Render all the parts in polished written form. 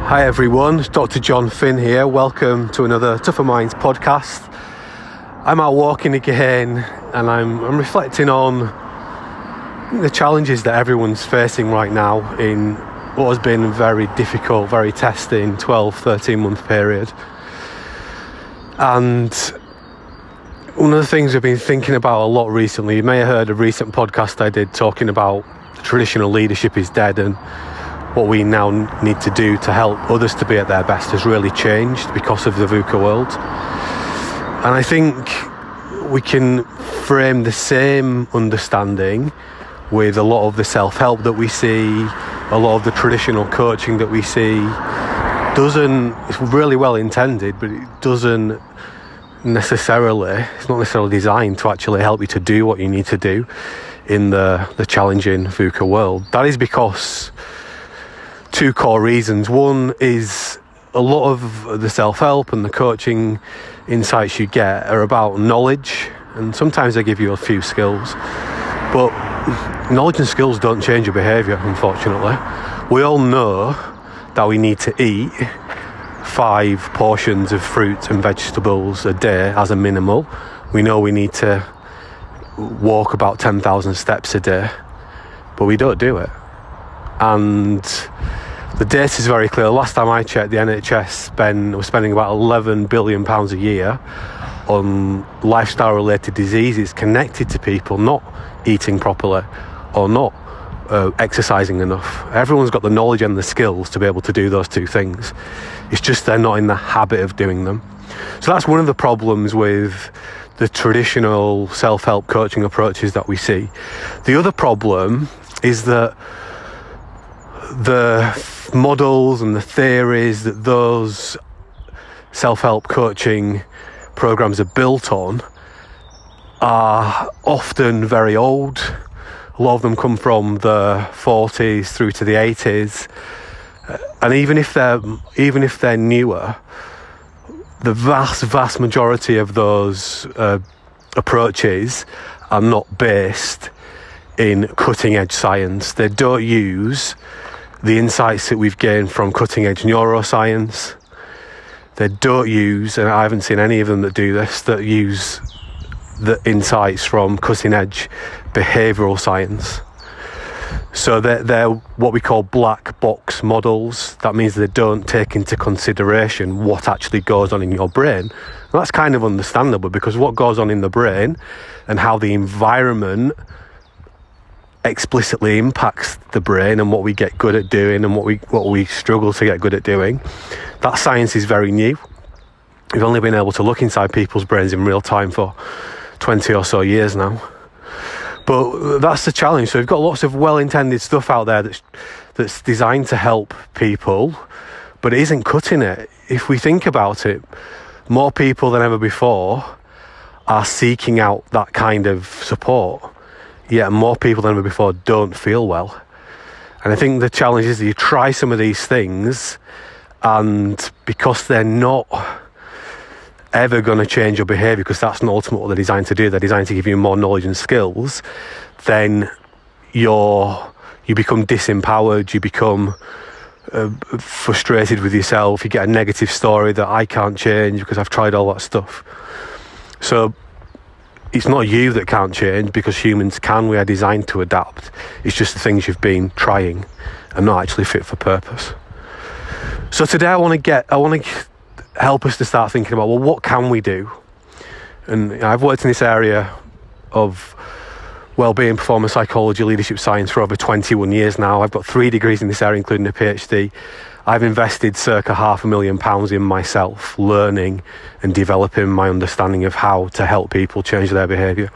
Hi everyone, it's Dr. John Finn here. Welcome to another Tougher Minds podcast. I'm out walking again and I'm reflecting on the challenges that everyone's facing right now in what has been a very difficult, very testing 12-13 month period. And one of the things I've been thinking about a lot recently, you may have heard a recent podcast I did talking about traditional leadership is dead, and what we now need to do to help others to be at their best has really changed because of the VUCA world. And I think we can frame the same understanding with a lot of the self-help that we see, a lot of the traditional coaching that we see. It's really well intended, but it doesn't it's not necessarily designed to actually help you to do what you need to do in the challenging VUCA world. That is because two core reasons. One is a lot of the self-help and the coaching insights you get are about knowledge, and sometimes they give you a few skills, but knowledge and skills don't change your behaviour, unfortunately. We all know that we need to eat 5 portions of fruit and vegetables a day as a minimal. We know we need to walk about 10,000 steps a day, but we don't do it. And the data is very clear. Last time I checked, the NHS was spending about £11 billion a year on lifestyle-related diseases connected to people not eating properly or not exercising enough. Everyone's got the knowledge and the skills to be able to do those two things. It's just they're not in the habit of doing them. So that's one of the problems with the traditional self-help coaching approaches that we see. The other problem is that the models and the theories that those self-help coaching programs are built on are often very old. A lot of them come from the 40s through to the 80s, and even if they're newer, the vast majority of those approaches are not based in cutting edge science. They don't use the insights that we've gained from cutting edge neuroscience. They don't use, and I haven't seen any of them that do this, that use the insights from cutting edge behavioural science. So they're what we call black box models. That means they don't take into consideration what actually goes on in your brain. And that's kind of understandable, because what goes on in the brain and how the environment explicitly impacts the brain and what we get good at doing and what we struggle to get good at doing, that science is very new. We've only been able to look inside people's brains in real time for 20 or so years now. But that's the challenge. So we've got lots of well-intended stuff out there that's designed to help people, but it isn't cutting it. If we think about it, more people than ever before are seeking out that kind of support, yet more people than ever before don't feel well. And I think the challenge is that you try some of these things, and because they're not ever going to change your behaviour, because that's not ultimately what they're designed to do, they're designed to give you more knowledge and skills, then you become disempowered, you become frustrated with yourself, you get a negative story that I can't change because I've tried all that stuff. So it's not you that can't change, because humans can. We are designed to adapt. It's just the things you've been trying and not actually fit for purpose. So today I want to help us to start thinking about, well, what can we do? And I've worked in this area of wellbeing, performance psychology, leadership science for over 21 years now. I've got 3 degrees in this area, including a PhD. I've invested circa £500,000 in myself, learning and developing my understanding of how to help people change their behaviour.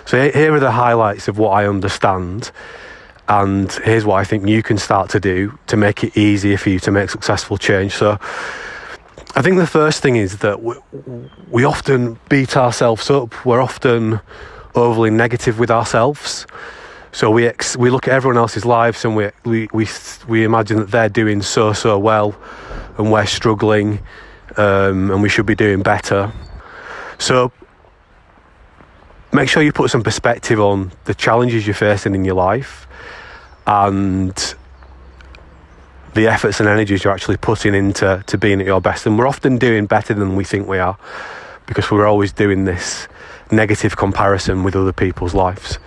So here are the highlights of what I understand, and here's what I think you can start to do to make it easier for you to make successful change. So I think the first thing is that we often beat ourselves up. We're often overly negative with ourselves. So we look at everyone else's lives and we imagine that they're doing so well and we're struggling, and we should be doing better. So make sure you put some perspective on the challenges you're facing in your life and the efforts and energies you're actually putting into being at your best. And we're often doing better than we think we are, because we're always doing this negative comparison with other people's lives.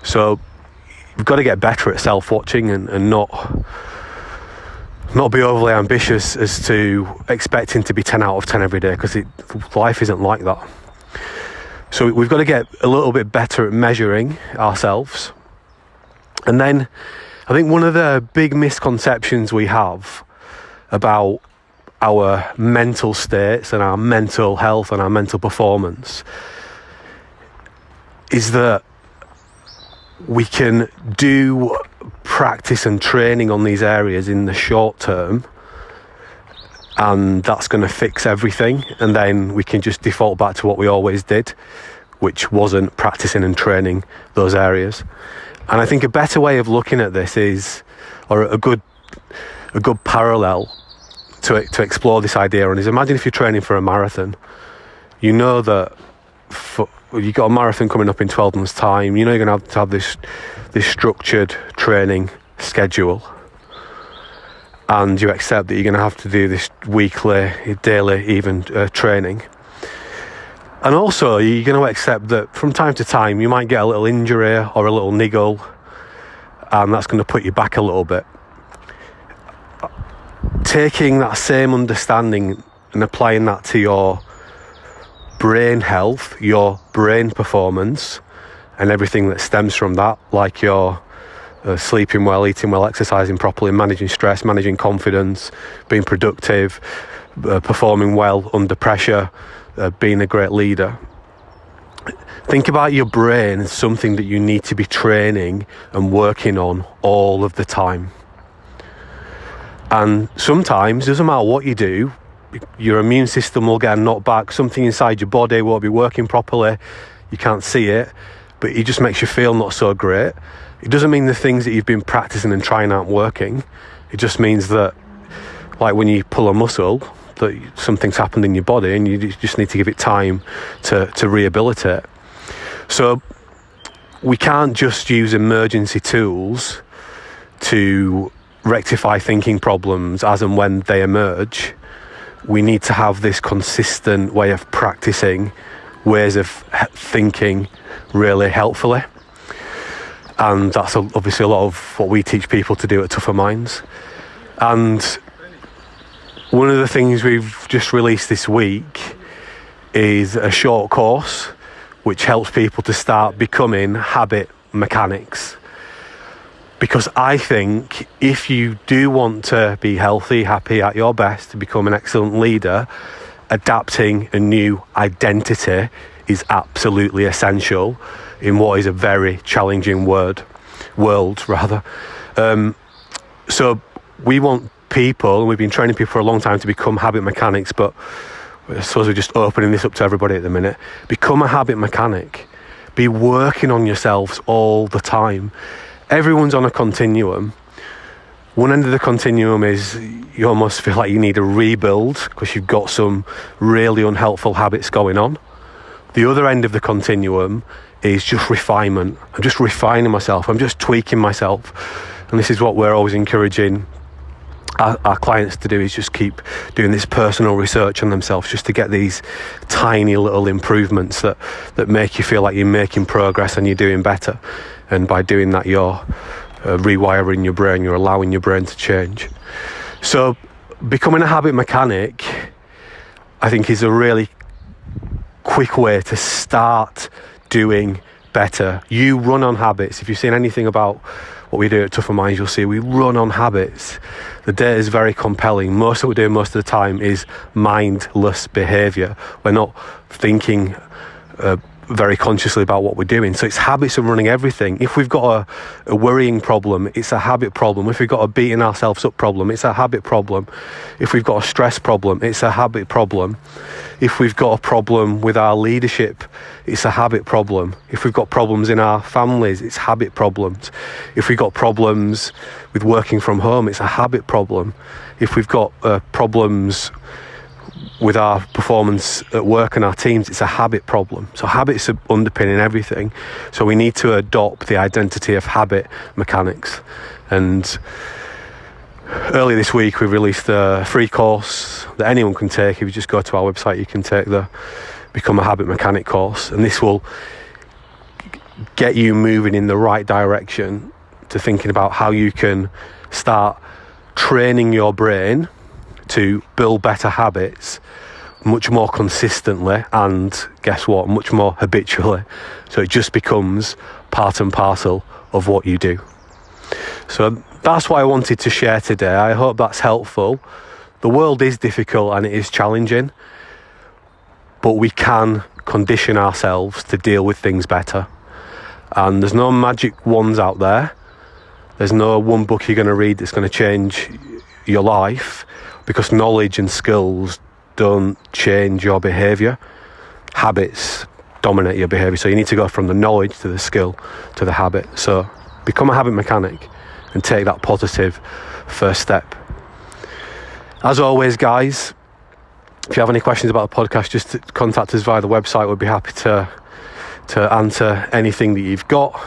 So you've got to get better at self-watching and not be overly ambitious as to expecting to be 10 out of 10 every day, because life isn't like that. So we've got to get a little bit better at measuring ourselves. And then I think one of the big misconceptions we have about our mental states and our mental health and our mental performance is that we can do practice and training on these areas in the short term, and that's going to fix everything, and then we can just default back to what we always did, which wasn't practicing and training those areas. And I think a better way of looking at this is, or a good parallel to explore this idea on, is imagine if you're training for a marathon. You know that you've got a marathon coming up in 12 months' time. You know you're going to have this structured training schedule, and you accept that you're going to have to do this weekly, daily, even training. And also you're going to accept that from time to time you might get a little injury or a little niggle, and that's going to put you back a little bit. Taking that same understanding and applying that to your brain health, your brain performance, and everything that stems from that, like your sleeping well, eating well, exercising properly, managing stress, managing confidence, being productive, performing well under pressure, being a great leader. Think about your brain as something that you need to be training and working on all of the time. And sometimes, doesn't matter what you do, your immune system will get knocked back, something inside your body won't be working properly, you can't see it, but it just makes you feel not so great. It doesn't mean the things that you've been practicing and trying aren't working. It just means that, like when you pull a muscle, that something's happened in your body and you just need to give it time to rehabilitate. So we can't just use emergency tools to rectify thinking problems as and when they emerge. We need to have this consistent way of practicing ways of thinking really helpfully. And that's obviously a lot of what we teach people to do at Tougher Minds. And one of the things we've just released this week is a short course which helps people to start becoming habit mechanics. Because I think if you do want to be healthy, happy, at your best, to become an excellent leader, adapting a new identity is absolutely essential in what is a very challenging world. So we want people, and we've been training people for a long time to become habit mechanics, but I suppose we're just opening this up to everybody at the minute. Become a habit mechanic. Be working on yourselves all the time. Everyone's on a continuum. One end of the continuum is you almost feel like you need a rebuild because you've got some really unhelpful habits going on. The other end of the continuum is just refinement. I'm just refining myself. I'm just tweaking myself. And this is what we're always encouraging our clients to do, is just keep doing this personal research on themselves, just to get these tiny little improvements that make you feel like you're making progress and you're doing better. And by doing that, you're rewiring your brain, you're allowing your brain to change. So becoming a habit mechanic, I think, is a really quick way to start doing better. You run on habits. If you've seen anything about what we do at Tougher Minds, you'll see we run on habits. The data is very compelling. Most of what we're doing most of the time is mindless behaviour. We're not thinking very consciously about what we're doing. So it's habits of running everything. If we've got a worrying problem, it's a habit problem. If we've got a beating ourselves up problem, it's a habit problem. If we've got a stress problem, it's a habit problem. If we've got a problem with our leadership, it's a habit problem. If we've got problems in our families, it's habit problems. If we've got problems with working from home, it's a habit problem. If we've got problems with our performance at work and our teams, it's a habit problem. So habits are underpinning everything. So we need to adopt the identity of habit mechanics. And earlier this week we released a free course that anyone can take. If you just go to our website, you can take the Become a Habit Mechanic course, and this will get you moving in the right direction to thinking about how you can start training your brain to build better habits much more consistently, and guess what, much more habitually, so it just becomes part and parcel of what you do. So that's what I wanted to share today. I hope that's helpful. The world is difficult and it is challenging, but we can condition ourselves to deal with things better. And there's no magic wands out there. There's no one book you're going to read that's going to change your life, because knowledge and skills don't change your behaviour. Habits dominate your behaviour. So you need to go from the knowledge to the skill to the habit. So become a habit mechanic and take that positive first step. As always, guys, if you have any questions about the podcast, just contact us via the website. We'd be happy to answer anything that you've got.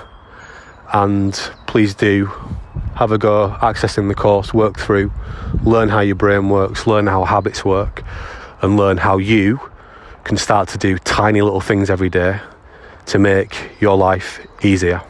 And please do have a go accessing the course, work through, learn how your brain works, learn how habits work, and learn how you can start to do tiny little things every day to make your life easier.